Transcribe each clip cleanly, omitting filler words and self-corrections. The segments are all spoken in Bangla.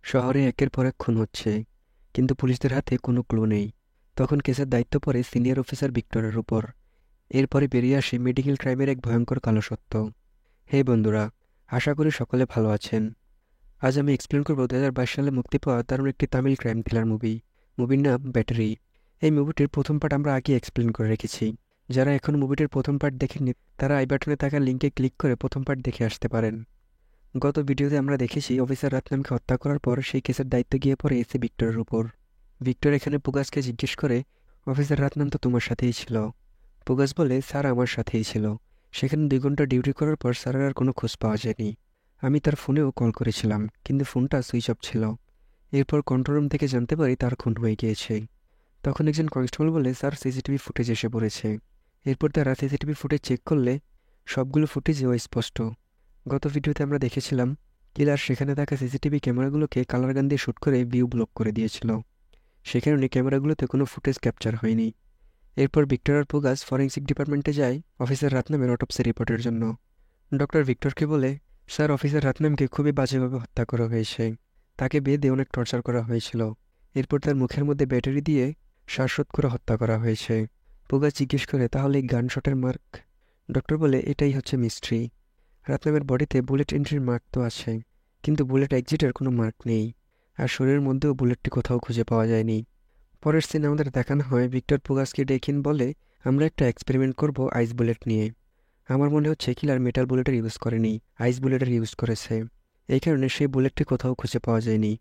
শহরে একের পর এক খুন হচ্ছে, কিন্তু পুলিশদের হাতে কোনো ক্লু নেই। তখন কেসের দায়িত্ব পড়ে সিনিয়র অফিসার ভিক্টরের উপর। এরপরে বেরিয়ে আসে মেডিকেল ক্রাইমের এক ভয়ঙ্কর কালো সত্য। হে বন্ধুরা, আশা করি সকলে ভালো আছেন। আজ আমি এক্সপ্লেন করব 2022 সালে মুক্তি পাওয়া দারুণ একটি তামিল ক্রাইম থ্রিলার মুভি। মুভির নাম ব্যাটারি। এই মুভিটির প্রথম পার্ট আমরা আগে এক্সপ্লেন করে রেখেছি। যারা এখন মুভিটির প্রথম পার্ট দেখেননি তারা আই বাটনে থাকা লিঙ্কে ক্লিক করে প্রথম পার্ট দেখে আসতে পারেন। গত ভিডিওতে আমরা দেখেছি অফিসার রাতনামকে হত্যা করার পর সেই কেসের দায়িত্ব গিয়ে পড়ে এসে ভিক্টরের উপর। ভিক্টর এখানে পুগাসকে জিজ্ঞেস করে, অফিসার রাতনাম তো তোমার সাথেই ছিল। পুগাস বলে, স্যার আমার সাথেই ছিল। সেখানে 2 ঘন্টা ডিউটি করার পর স্যারের আর কোনো খোঁজ পাওয়া যায়নি। আমি তার ফোনেও কল করেছিলাম, কিন্তু ফোনটা সুইচ অফ ছিল। এরপর কন্ট্রোল রুম থেকে জানতে পারি তার খুন হয়ে গিয়েছে। তখন একজন কনস্টেবল বলে, স্যার সিসিটিভি ফুটেজ এসে পড়েছে। এরপর তারা সিসিটিভি ফুটেজ চেক করলে সবগুলো ফুটেজও স্পষ্ট। গত ভিডিওতে আমরা দেখেছিলাম কিলার সেখানে থাকা সিসিটিভি ক্যামেরাগুলোকে কালার গান দিয়ে শ্যুট করে ভিউ ব্লক করে দিয়েছিল। সে কারণে ক্যামেরাগুলোতে কোনো ফুটেজ ক্যাপচার হয়নি। এরপর ভিক্টর আর পুগাস ফরেন্সিক ডিপার্টমেন্টে যায় অফিসার রাতনামের অটোপসি রিপোর্টের জন্য। ডক্টর ভিক্টরকে বলে, স্যার অফিসার রাতনামকে খুবই বাজেভাবে হত্যা করা হয়েছে। তাকে বেঁধে অনেক টর্চার করা হয়েছিল। এরপর তার মুখের মধ্যে ব্যাটারি দিয়ে শ্বাসরোধ করে হত্যা করা হয়েছে। পুগাস জিজ্ঞেস করে, তাহলে এই গান শটের মার্ক? ডক্টর বলে, এটাই হচ্ছে মিস্ট্রি। রাতনামের বডিতে বুলেট এন্ট্রির মার্ক তো আছে, কিন্তু বুলেট এক্সিটের কোনো মার্ক নেই। আর শরীরের মধ্যেও বুলেটটি কোথাও খুঁজে পাওয়া যায়নি। পরের সিনে আমাদের দেখানো হয় ভিক্টর পুগাসকে ডেকিন বলে, আমরা একটা এক্সপেরিমেন্ট করব আইস বুলেট নিয়ে। আমার মনে হচ্ছে কিলার মেটাল বুলেটের ইউজ করেনি, আইস বুলেটের ইউজ করেছে। এই কারণে সেই বুলেটটি কোথাও খুঁজে পাওয়া যায়নি।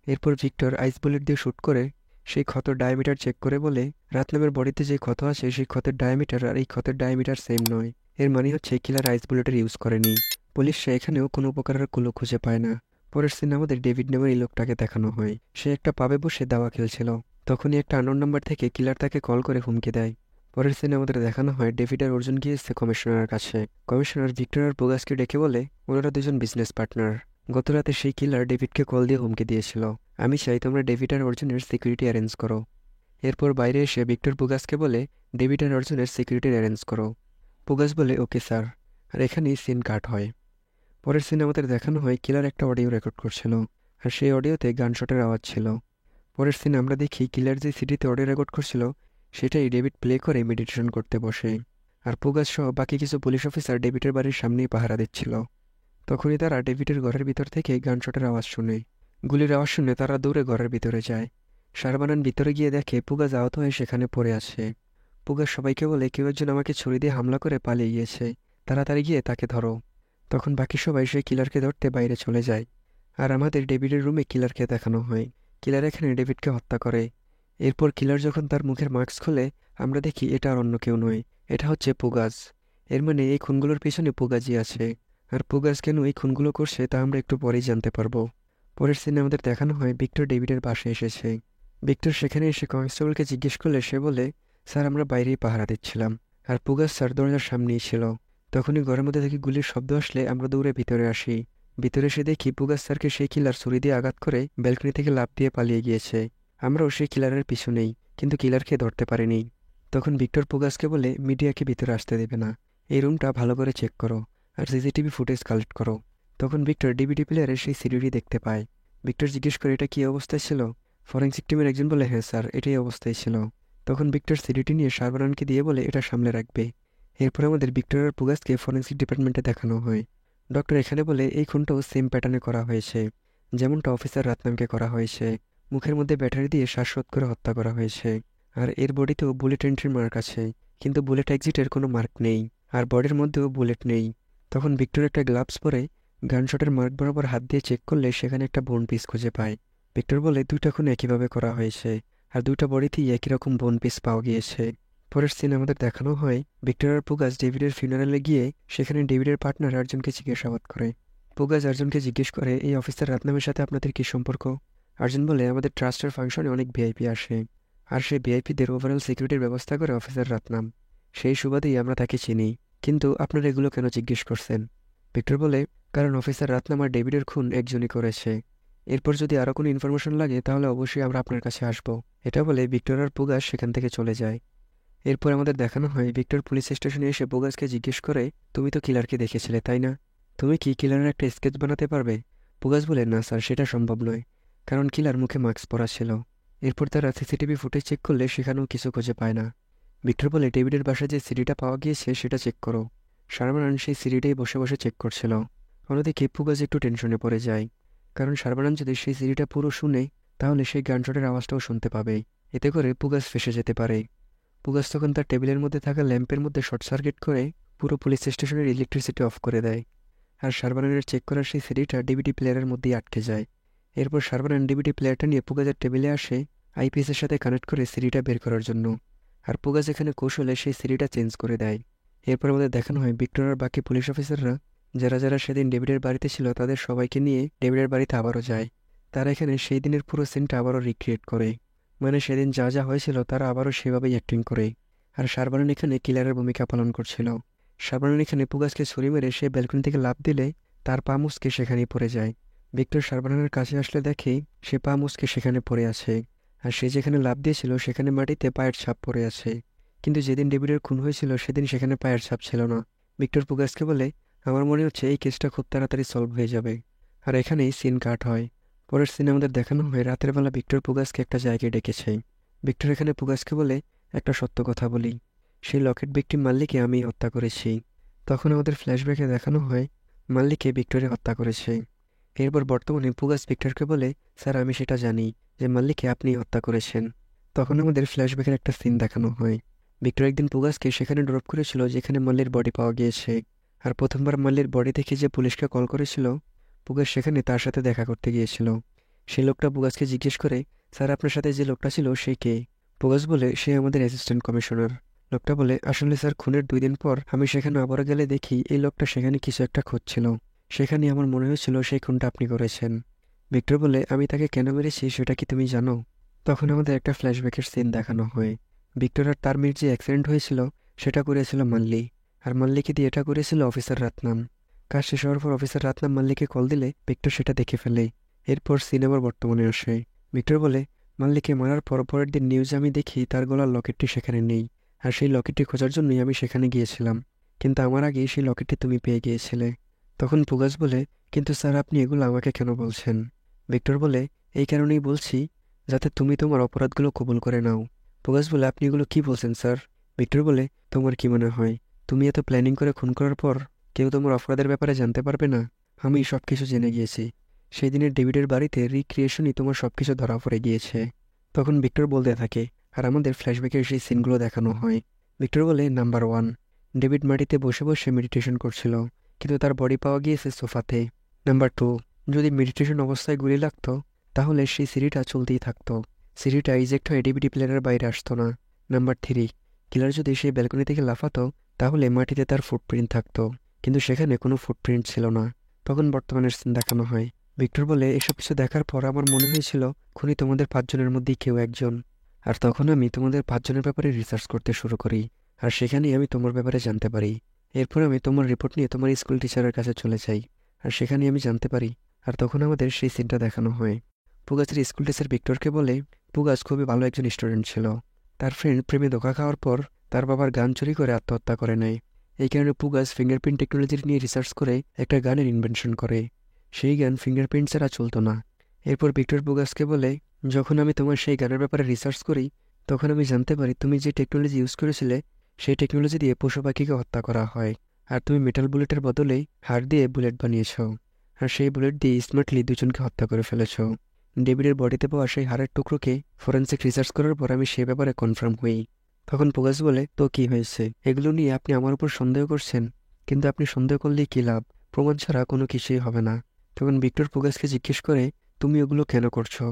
এরপর ভিক্টর আইস বুলেট দিয়ে শ্যুট করে সেই ক্ষতর ডায়ামিটার চেক করে বলে, রাতনামের বডিতে যে ক্ষত আছে সেই ক্ষতের ডায়ামিটার আর এই ক্ষতের ডায়ামিটার সেম নয়। এর মানে হচ্ছে কিলার আইস বুলেটের ইউজ করেনি। পুলিশরা এখানেও কোনো উপকারের কুলো খুঁজে পায় না। পরের সিনে আমাদের ডেভিড নামের এই লোকটাকে দেখানো হয়। সে একটা পাবে বসে দাবা খেলছিল। তখনই একটা আননোন নাম্বার থেকে কিলার তাকে কল করে হুমকি দেয়। পরের সিনে আমাদের দেখানো হয় ডেভিড আর অর্জুন গিয়েছে কমিশনারের কাছে। কমিশনার ভিক্টর আর পুগাসকে ডেকে বলে, ওনারা দুজন বিজনেস পার্টনার। গতরাতে সেই কিলার ডেভিডকে কল দিয়ে হুমকি দিয়েছিল। আমি চাই তোমরা ডেভিড আর অর্জুনের সিকিউরিটি অ্যারেঞ্জ করো। এরপর বাইরে এসে ভিক্টর পুগাসকে বলে, ডেভিড আর অর্জুনের সিকিউরিটি অ্যারেঞ্জ করো। পুগাস বলে, ওকে স্যার। আর এখানেই সিন কাট হয়। পরের সিনে আমাদের দেখানো হয় কিলার একটা অডিও রেকর্ড করছিল, আর সেই অডিওতে গানশটের আওয়াজ ছিল। পরের সিনে আমরা দেখি কিলার যে সিডিতে অডিও রেকর্ড করছিল সেটাই ডেভিড প্লে করে মেডিটেশন করতে বসে। আর পুগাস সহ বাকি কিছু পুলিশ অফিসার ডেভিডের বাড়ির সামনেই পাহারা দিচ্ছিল। তখনই তারা ডেভিডের ঘরের ভিতর থেকে গানশটের আওয়াজ শুনে। গুলির আওয়াজ শুনে তারা দৌড়ে ঘরের ভিতরে যায়। শারবানান ভিতরে গিয়ে দেখে পুগাস আহত হয়ে সেখানে পড়ে আছে। পুগাস সবাইকে বলে, কেউ একজন আমাকে ছুরি দিয়ে হামলা করে পালিয়ে গিয়েছে, তাড়াতাড়ি গিয়ে তাকে ধরো। তখন বাকি সবাই সেই কিলারকে ধরতে বাইরে চলে যায়। আর আমাদের ডেভিডের রুমে কিলারকে দেখানো হয়। কিলার এখানে ডেভিডকে হত্যা করে। এরপর কিলার যখন তার মুখের মাস্ক খোলে আমরা দেখি এটা আর অন্য কেউ নয়, এটা হচ্ছে পুগাস। এর মানে এই খুনগুলোর পিছনে পুগাজি আছে। আর পুগাস কেন এই খুনগুলো করছে তা আমরা একটু পরেই জানতে পারবো। পরের সিনে আমাদের দেখানো হয় ভিক্টর ডেভিডের বাসায় এসেছে। ভিক্টর সেখানে এসে কনস্টেবলকে জিজ্ঞেস করলে সে বলে, স্যার আমরা বাইরেই পাহারা দিচ্ছিলাম। আর পুগাস স্যার দরজার সামনেই ছিল। তখনই ঘরের মধ্যে থেকে গুলির শব্দ আসলে আমরা দৌড়ে ভিতরে আসি। ভিতরে এসে দেখি পুগাস স্যারকে সেই কিলার ছুরি দিয়ে আঘাত করে ব্যালকনি থেকে লাফ দিয়ে পালিয়ে গিয়েছে। আমরাও সেই কিলারের পিছু নেই, কিন্তু কিলারকে ধরতে পারিনি। তখন ভিক্টর পুগাসকে বলে, মিডিয়াকে ভিতরে আসতে দেবে না, এই রুমটা ভালো করে চেক করো আর সিসিটিভি ফুটেজ কালেক্ট করো। তখন ভিক্টর ডিভিডি প্লেয়ারে সেই সিডিটি দেখতে পায়। ভিক্টর জিজ্ঞেস করে, এটা কী অবস্থায় ছিল? ফরেন্সিক টিমের একজন বলে, হ্যাঁ স্যার, এটাই অবস্থায় ছিল। তখন ভিক্টর সিডিটি নিয়ে শারবানানকে দিয়ে বলে এটা সামলে রাখবে। এরপর আমাদের ভিক্টর আর পুগাসকে ফরেন্সিক ডিপার্টমেন্টে দেখানো হয়। ডক্টর এখানে বলে, এই খুনটাও সেম প্যাটার্নে করা হয়েছে, যেমনটা অফিসার রাতনামকে করা হয়েছে। মুখের মধ্যে ব্যাটারি দিয়ে শ্বাসরোধ করে হত্যা করা হয়েছে। আর এর বডিতেও বুলেট এন্ট্রির মার্ক আছে, কিন্তু বুলেট এক্সিটের কোনো মার্ক নেই। আর বডির মধ্যেও বুলেট নেই। তখন ভিক্টর একটা গ্লাভস পরে গানশটের মার্ক বরাবর হাত দিয়ে চেক করলে সেখানে একটা বোন পিস খুঁজে পায়। ভিক্টর বলে, দুইটা খুন একইভাবে করা হয়েছে, আর দুইটা বডিতেই একই রকম বোন পিস পাওয়া গিয়েছে। পরের সিন আমাদের দেখানো হয় ভিক্টর আর পুগাস ডেভিডের ফিউনারালে গিয়ে সেখানে ডেভিডের পার্টনার আর্জুনকে জিজ্ঞাসাবাদ করে। পুগাস আর্জুনকে জিজ্ঞেস করে, এই অফিসার রাতনামের সাথে আপনাদের কী সম্পর্ক? আর্জুন বলে, আমাদের ট্রাস্টের ফাংশনে অনেক ভিআইপি আসে, আর সেই ভিআইপিদের ওভারঅল সিকিউরিটির ব্যবস্থা করে অফিসার রাতনাম। সেই সুবাদেই আমরা তাকে চিনি। কিন্তু আপনারা এগুলো কেন জিজ্ঞেস করছেন? ভিক্টর বলে, কারণ অফিসার রাতনাম আর ডেভিডের খুন একজনই করেছে। এরপর যদি আরও কোনো ইনফরমেশন লাগে তাহলে অবশ্যই আমরা আপনার কাছে আসবো। এটা বলে ভিক্টর আর পুগাস সেখান থেকে চলে যায়। এরপর আমাদের দেখানো হয় ভিক্টর পুলিশ স্টেশনে এসে পুগাসকে জিজ্ঞেস করে, তুমি তো কিলারকে দেখেছিলে তাই না? তুমি কি কিলারের একটা স্কেচ বানাতে পারবে? পুগাস বলে, না স্যার, সেটা সম্ভব নয়। কারণ কিলার মুখে মাস্ক পরা ছিল। এরপর তারা সিসিটিভি ফুটেজ চেক করলে সেখানেও কিছু খুঁজে পায় না। ভিক্টর বলে, ডেভিডের বাসায় যে সিডিটা পাওয়া গিয়েছে সেটা চেক করো। শারবানান সেই সিডিটাই বসে বসে চেক করছিল। অন্যদিকে ফুগাজ একটু টেনশনে পড়ে যায়, কারণ শারবানান যদি সেই সিডিটা পুরো শুনে তাহলে সেই গানশটের আওয়াজটাও শুনতে পাবে। এতে করে পুগাজ ফেঁসে যেতে পারে। পুগাজ তখন তার টেবিলের মধ্যে থাকা ল্যাম্পের মধ্যে শর্ট সার্কিট করে পুরো পুলিশ স্টেশনের ইলেকট্রিসিটি অফ করে দেয়। আর শারবানানের চেক করার সেই সিডিটা ডিভিডি প্লেয়ারের মধ্যেই আটকে যায়। এরপর শারবানান ডিভিডি প্লেয়ারটা নিয়ে পুগাজের টেবিলে আসে আইপিএসের সাথে কানেক্ট করে সিডিটা বের করার জন্য। আর পুগাজ এখানে কৌশলে সেই সিডিটা চেঞ্জ করে দেয়। এরপর আমাদের দেখানো হয় ভিক্টর আর বাকি পুলিশ অফিসাররা যারা যারা সেদিন ডেভিডের বাড়িতে ছিল তাদের সবাইকে নিয়ে ডেভিডের বাড়িতে আবারও যায়। তারা এখানে সেই দিনের পুরো সিনটা আবারও রিক্রিয়েট করে, মানে সেদিন যা যা হয়েছিল তারা আবারও সেভাবেই অ্যাক্টিং করে। আর শারবানান এখানে কিলারের ভূমিকা পালন করছিল। শারবানান এখানে পুগাজকে ছুরি মেরে সে ব্যালকনি থেকে লাফ দিলে তার পা মুচকে সেখানেই পড়ে যায়। ভিক্টর শারবানানের কাছে আসলে দেখে সে পা মুচকে সেখানে পড়ে আছে, আর সে যেখানে লাফ দিয়েছিল সেখানে মাটিতে পায়ের ছাপ পড়ে আছে। কিন্তু যেদিন ডেভিডের খুন হয়েছিল সেদিন সেখানে পায়ের ছাপ ছিল না। ভিক্টর পুগাজকে বলে, আমার মনে হচ্ছে এই কেসটা খুব তাড়াতাড়ি সলভ হয়ে যাবে। আর এখানেই সিন কাট হয়। পরের সিনে আমাদের দেখানো হয় রাতের বেলা ভিক্টর পুগাজকে একটা জায়গায় ডেকেছে। ভিক্টর এখানে পুগাজকে বলে, একটা সত্য কথা বলি, সেই লকেট ভিকটিম মাল্লিকে আমি হত্যা করেছি। তখন আমাদের ফ্ল্যাশব্যাকে দেখানো হয় মাল্লিকে ভিক্টরে হত্যা করেছে। এরপর বর্তমানে পুগাজ ভিক্টরকে বলে, স্যার আমি সেটা জানি যে মাল্লিকে আপনি হত্যা করেছেন। তখন আমাদের ফ্ল্যাশব্যাকের একটা সিন দেখানো হয়। ভিক্টর একদিন পুগাজকে সেখানে ড্রপ করেছিল যেখানে মাল্লির বডি পাওয়া গিয়েছে। আর প্রথমবার মাল্লির বডি দেখে যে পুলিশকে কল করেছিল, পুগাজ সেখানে তার সাথে দেখা করতে গিয়েছিল। সেই লোকটা পুগাজকে জিজ্ঞেস করে, স্যার আপনার সাথে যে লোকটা ছিল সে কে? পুগাজ বলে, সে আমাদের অ্যাসিস্ট্যান্ট কমিশনার। লোকটা বলে, আসলে স্যার খুনের 2 দিন পর আমি সেখানে আবারও গেলে দেখি এই লোকটা সেখানে কিছু একটা খুঁজছিল। সেখানে আমার মনে হয়েছিল সেই খুনটা আপনি করেছেন। ভিক্টর বলে, আমি তাকে কেন মেরেছি সেটা কি তুমি জানো? তখন আমাদের একটা ফ্ল্যাশব্যাকের সিন দেখানো হয়। ভিক্টর আর তার মেয়ের যে অ্যাক্সিডেন্ট হয়েছিল সেটা করেছিল মাল্লি, আর মাল্লিকে দিয়ে এটা করেছিল অফিসার রাতনাম। কাজ শেষ হওয়ার পর অফিসার রাতনাম মাল্লিকে কল দিলে ভিক্টর সেটা দেখে ফেলে। এরপর সিনেমার বর্তমানে আসে। ভিক্টর বলে, মাল্লিকে মারার পর পরের দিন নিউজে আমি দেখি তার গলার লকেটটি সেখানে নেই, আর সেই লকেটটি খোঁজার জন্যই আমি সেখানে গিয়েছিলাম। কিন্তু আমার আগে সেই লকেটটি তুমি পেয়ে গিয়েছিলে। তখন পুগাজ বলে, কিন্তু স্যার আপনি এগুলো আমাকে কেন বলছেন? ভিক্টর বলে, এই কারণেই বলছি যাতে তুমি তোমার অপরাধগুলো কবুল করে নাও। পুগাজ বলে, আপনি এগুলো কি বলছেন স্যার? ভিক্টর বলে, তোমার কি মনে হয় তুমি এত প্ল্যানিং করে খুন করার পর কেউ তোমার অপরাধের ব্যাপারে জানতে পারবে না? আমি সব কিছু জেনে গিয়েছি। সেই দিনের ডেভিডের বাড়িতে রিক্রিয়েশনই তোমার সব কিছু ধরা পড়ে গিয়েছে। তখন ভিক্টর বলতে থাকে, আর আমাদের ফ্ল্যাশব্যাকের সেই সিনগুলো দেখানো হয়। ভিক্টর বলে, নাম্বার 1, ডেভিড মাটিতে বসে বসে মেডিটেশন করছিল, কিন্তু তার বডি পাওয়া গিয়েছে সোফাতে। নাম্বার 2, যদি মেডিটেশন অবস্থায় গুলি লাগতো তাহলে সেই সিঁড়িটা চলতেই থাকতো, সিঁড়িটা ইজেক্ট হয়ে ডিভিডি প্লেয়ারের বাইরে আসতো না। নাম্বার 3, কিলার যদি সেই ব্যালকনি থেকে লাফাতো তাহলে মাটিতে তার ফুটপ্রিন্ট থাকতো, কিন্তু সেখানে কোনো ফুটপ্রিন্ট ছিল না। তখন বর্তমানের সিন দেখানো হয়। ভিক্টর বলে, এসব কিছু দেখার পর আমার মনে হয়েছিল খুনি তোমাদের 5 জনের মধ্যেই কেউ একজন। আর তখন আমি তোমাদের 5 জনের ব্যাপারে রিসার্চ করতে শুরু করি, আর সেখানেই আমি তোমার ব্যাপারে জানতে পারি। এরপর আমি তোমার রিপোর্ট নিয়ে তোমার স্কুল টিচারের কাছে চলে যাই, আর সেখানেই আমি জানতে পারি। আর তখন আমাদের সেই সিনটা দেখানো হয়। পুগাজের স্কুল টিচার ভিক্টরকে বলে, পুগাজ খুবই ভালো একজন স্টুডেন্ট ছিল। তার ফ্রেন্ড প্রেমে ধোঁকা খাওয়ার পর তার বাবার গান চুরি করে আত্মহত্যা করে নেয়। এই কারণে পুগাজ ফিঙ্গারপ্রিন্ট টেকনোলজি নিয়ে রিসার্চ করে একটা গানের ইনভেনশন করে। সেই গান ফিঙ্গারপ্রিন্ট ছাড়া চলতো না। এরপর ভিক্টর পুগাজকে বলে, যখন আমি তোমার সেই গানের ব্যাপারে রিসার্চ করি তখন আমি জানতে পারি তুমি যে টেকনোলজি ইউজ করেছিলে সেই টেকনোলজি দিয়ে পশু পাখিকে হত্যা করা হয়, আর তুমি মেটাল বুলেটের বদলে হাড় দিয়ে বুলেট বানিয়েছ, আর সেই বুলেট দিয়ে স্মার্টলি 2 জনকে হত্যা করে ফেলেছ। ডেভিডের বডিতে পাওয়া সেই হাড়ের টুকরোকে ফরেন্সিক রিসার্চ করার পর আমি সে ব্যাপারে কনফার্ম হই। তখন পুগাজ বলে, তো কি হয়েছে? এগুলো নিয়ে আপনি আমার উপর সন্দেহ করছেন, কিন্তু আপনি সন্দেহ করলেই কী লাভ? প্রমাণ ছাড়া কোনো কিছুই হবে না। তখন ভিক্টর পুগাজকে জিজ্ঞেস করে, তুমি ওগুলো কেন করছো?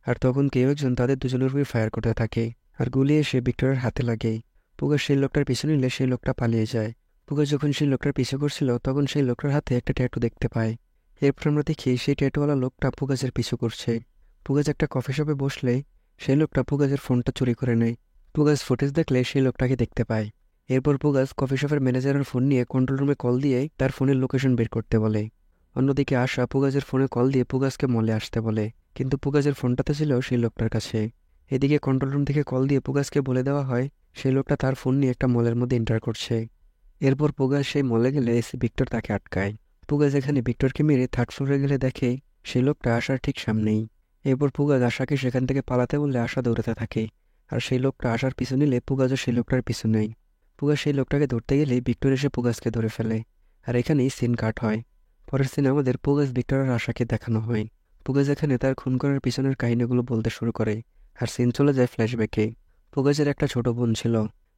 আর তখন কেউ একজন তাদের 2 জনের উপরে ফায়ার করতে থাকে, আর গুলি এসে ভিক্টরের হাতে লাগে। পুগাজ সেই লোকটার পিছু নিলে সেই লোকটা পালিয়ে যায়। পুগাজ যখন সেই লোকটার পিছু করছিল তখন সেই লোকটার হাতে একটা ট্যাটু দেখতে পায়। এরপর আমরা দেখি সেই ট্যাটুওয়ালা লোকটা পুগাজের পিছু করছে। পুগাজ একটা কফি শপে বসলে সেই লোকটা পুগাজের ফোনটা চুরি করে নেয়। পুগাজ ফুটেজ দেখলে সেই লোকটাকে দেখতে পায়। এরপর পুগাজ কফি শপের ম্যানেজারের ফোন নিয়ে কন্ট্রোল রুমে কল দিয়ে তার ফোনের লোকেশন বের করতে বলে। অন্যদিকে আশা পুগাজের ফোনে কল দিয়ে পুগাজকে মলে আসতে বলে, কিন্তু পুগাজের ফোনটাতে ছিল সেই লোকটার কাছে। এদিকে কন্ট্রোল রুম থেকে কল দিয়ে পুগাজকে বলে দেওয়া হয় সেই লোকটা তার ফোন নিয়ে একটা মলের মধ্যে এন্টার করছে। এরপর পুগাজ সেই মলে গেলে এসে ভিক্টর তাকে আটকায়। পুগাজ এখানে ভিক্টরকে মেরে 3rd ফ্লোরে গেলে দেখে সেই লোকটা আশার ঠিক সামনেই। এরপর পুগাজ আশাকে সেখান থেকে পালাতে বললে আশা দৌড়াতে থাকে, আর সেই লোকটা আশার পিছু নিলে পুগাজও সেই লোকটার পিছু নেয়। পুগাজ সেই লোকটাকে ধরতে গেলেই ভিক্টর এসে পুগাজকে ধরে ফেলে, আর এখানেই সিন কাট হয়। পরের সিনে আমাদের পুগাজ, ভিক্টর আর আশাকে দেখানো হয়। পুগাজ এখানে তার খুন করার পিছনের কাহিনীগুলো বলতে শুরু করে, আর সিন চলে যায় ফ্ল্যাশব্যাকে। পুগাজের একটা ছোট বোন ছিল,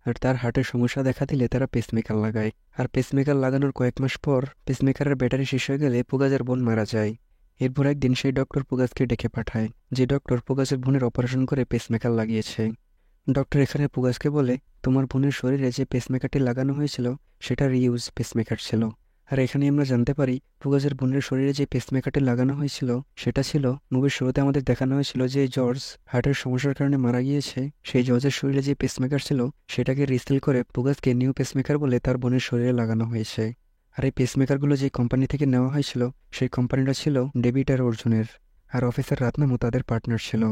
আর তার হার্টের সমস্যা দেখা দিলে তারা পেসমেকার লাগায়। আর পেসমেকার লাগানোর কয়েক মাস পর পেসমেকারের ব্যাটারি শেষ হয়ে গেলে পুগাজের বোন মারা যায়। এরপর একদিন সেই ডক্টর পুগাজকে ডেকে পাঠায়, যে ডক্টর পুগাজের বোনের অপারেশন করে পেসমেকার লাগিয়েছে। ডক্টর এখানে পুগাজকে বলে, তোমার বোনের শরীরে যে পেসমেকারটি লাগানো হয়েছিল সেটা রিইউজ পেসমেকার ছিল। আর এখানে আমরা জানতে পারি পুগাজের বোনের শরীরে যে পেসমেকারটি লাগানো হয়েছিল সেটা ছিল, মুভির শুরুতে আমাদের দেখানো হয়েছিল যে জর্জ হার্টের সমস্যার কারণে মারা গিয়েছে, সেই জর্জের শরীরে যে পেসমেকার ছিল সেটাকে রিসেল করে পুগাজকে নিউ পেসমেকার বলে তার বোনের শরীরে লাগানো হয়েছে। আর এই পেসমেকারগুলো যে কোম্পানি থেকে নেওয়া হয়েছিল সেই কোম্পানিটা ছিল ডেভিড আর অর্জুনের, আর অফিসার রাতনামও তাদের পার্টনার ছিল।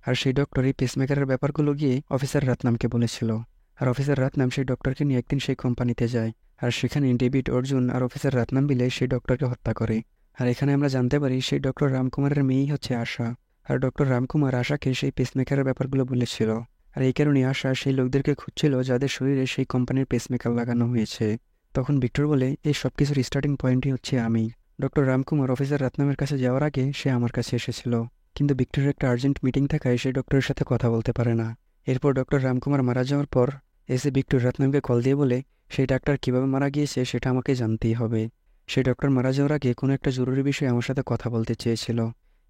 আর সেই ডক্টর এই পেসমেকারের ব্যাপারগুলো গিয়ে অফিসার রাতনামকে বলেছিল, আর অফিসার রাতনাম সেই ডক্টরকে নিয়ে একদিন সেই কোম্পানিতে যায়, আর সেখানে ডেভিড, অর্জুন আর অফিসার রাতনাম মিলে সেই ডক্টরকে হত্যা করে। আর এখানে আমরা জানতে পারি সেই ডক্টর রামকুমারের মেয়েই হচ্ছে আশা, আর ডক্টর রামকুমার আশাকে সেই পেসমেকারের ব্যাপারগুলো বলেছিল। আর এই কারণে আশা সেই লোকদেরকে খুঁজছিল যাদের শরীরে সেই কোম্পানির পেসমেকার লাগানো হয়েছে। তখন ভিক্টর বলে, এই সব কিছুর স্টার্টিং পয়েন্টই হচ্ছে আমি। ডক্টর রামকুমার অফিসার রাতনামের কাছে যাওয়ার আগে সে আমার কাছে এসেছিল, কিন্তু ভিক্টরের একটা আর্জেন্ট মিটিং থাকায় সে ডক্টরের সাথে কথা বলতে পারে না। এরপর ডক্টর রামকুমার মারা যাওয়ার পর এসে ভিক্টর রাতনামকে কল দিয়ে বলে, সেই ডাক্তার কীভাবে মারা গিয়েছে সেটা আমাকে জানতেই হবে। সেই ডক্টর মারা যাওয়ার আগে কোনো একটা জরুরি বিষয়ে আমার সাথে কথা বলতে চেয়েছিল,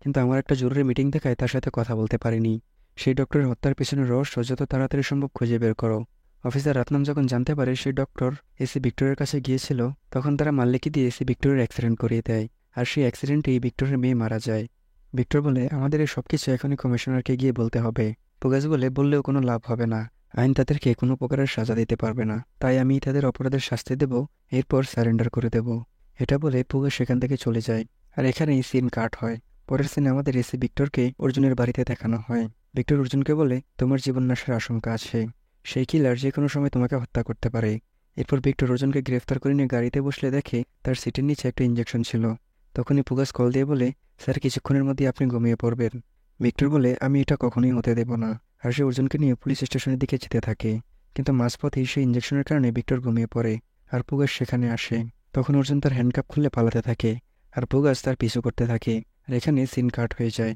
কিন্তু আমার একটা জরুরি মিটিং থাকায় তার সাথে কথা বলতে পারিনি। সেই ডক্টরের হত্যার পেছনের রহস্য যত তাড়াতাড়ি সম্ভব খুঁজে বের করো। অফিসার রাতনাম যখন জানতে পারে সেই ডক্টর এসি ভিক্টরের কাছে গিয়েছিল, তখন তারা মাল্লিকে দিয়ে এসি ভিক্টরের অ্যাক্সিডেন্ট করিয়ে দেয়, আর সেই অ্যাক্সিডেন্টেই ভিক্টরের মেয়ে মারা যায়। ভিক্টর বলে, আমাদের এই সব কিছু এখনই কমিশনারকে গিয়ে বলতে হবে। পুগাজ বলে, বললেও কোনো লাভ হবে না, আইন তাদেরকে কোনো প্রকারের সাজা দিতে পারবে না, তাই আমি তাদের অপরাধের শাস্তি দেব, এরপর সারেন্ডার করে দেব। এটা বলে পুগাজ সেখান থেকে চলে যায়, আর এখানেই সিন কাট হয়। পরের সিনে আমাদের এসি ভিক্টরকে অর্জুনের বাড়িতে দেখানো হয়। ভিক্টর অর্জুনকে বলে, তোমার জীবন নাশের আশঙ্কা আছে, সেই কিলার যে কোনো সময় তোমাকে হত্যা করতে পারে। এরপর ভিক্টর অর্জুনকে গ্রেফতার করে নিয়ে গাড়িতে বসলে দেখে তার সিটের নিচে একটা ইঞ্জেকশন ছিল। তখনই পুগাজ কল দিয়ে বলে, স্যার কিছুক্ষণের মধ্যে আপনি ঘুমিয়ে পড়বেন। ভিক্টর বলে, আমি এটা কখনোই হতে দেব না, আর সে অর্জুনকে নিয়ে পুলিশ স্টেশনের দিকে যেতে থাকে। কিন্তু মাঝপথেই সেই ইঞ্জেকশনের কারণে ভিক্টর ঘুমিয়ে পড়ে, আর পুগাজ সেখানে আসে। তখন অর্জুন তার হ্যান্ডকাপ খুলে পালাতে থাকে, আর পুগাজ তার পিছু করতে থাকে, আর এখানে সিন কাট হয়ে যায়।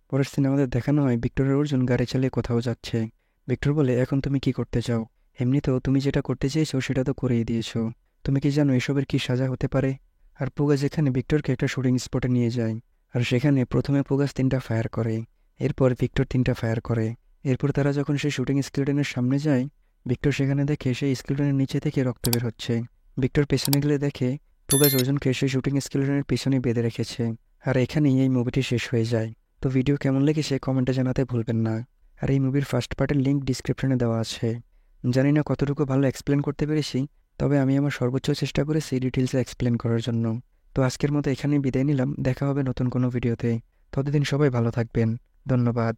পরের সিনে আমাদের দেখানো হয় ভিক্টরের অর্জুন গাড়ি চালিয়ে কোথাও যাচ্ছে। ভিক্টর বলে, এখন তুমি কি করতে চাও? এমনিতেও তুমি যেটা করতে চেয়েছো সেটা তো করেই দিয়েছো, তুমি কি জানো এসবের কি সাজা হতে পারে? আর পুগাজ এখানে ভিক্টরকে একটা শুটিং স্পটে নিয়ে যায়, আর সেখানে প্রথমে পুগাজ 3টা ফায়ার করে, এরপর ভিক্টর 3টা ফায়ার করে। এরপর তারা যখন সেই শুটিং স্কেলেটনের সামনে যায়, ভিক্টর সেখানে দেখে সেই স্কেলেটনের নিচে থেকে রক্ত বের হচ্ছে। ভিক্টর পেছনে গেলে দেখে পুগাজ অর্জুনকে সেই শুটিং স্কেলেটনের পিছনে বেঁধে রেখেছে। আর এখানেই এই মুভিটি শেষ হয়ে যায়। তো ভিডিও কেমন লেগেছে কমেন্টে জানাতে ভুলবেন না। আর এই মুভির ফার্স্ট পার্টের লিঙ্ক ডিসক্রিপশনে দেওয়া আছে। জানি না কতটুকু ভালো এক্সপ্লেন করতে পেরেছি, তবে আমি আমার সর্বোচ্চ চেষ্টা করেছি ডিটেলসে এক্সপ্লেন করার জন্য। তো আজকের মতো এখানেই বিদায় নিলাম, দেখা হবে নতুন কোনো ভিডিওতে। ততদিন সবাই ভালো থাকবেন, ধন্যবাদ।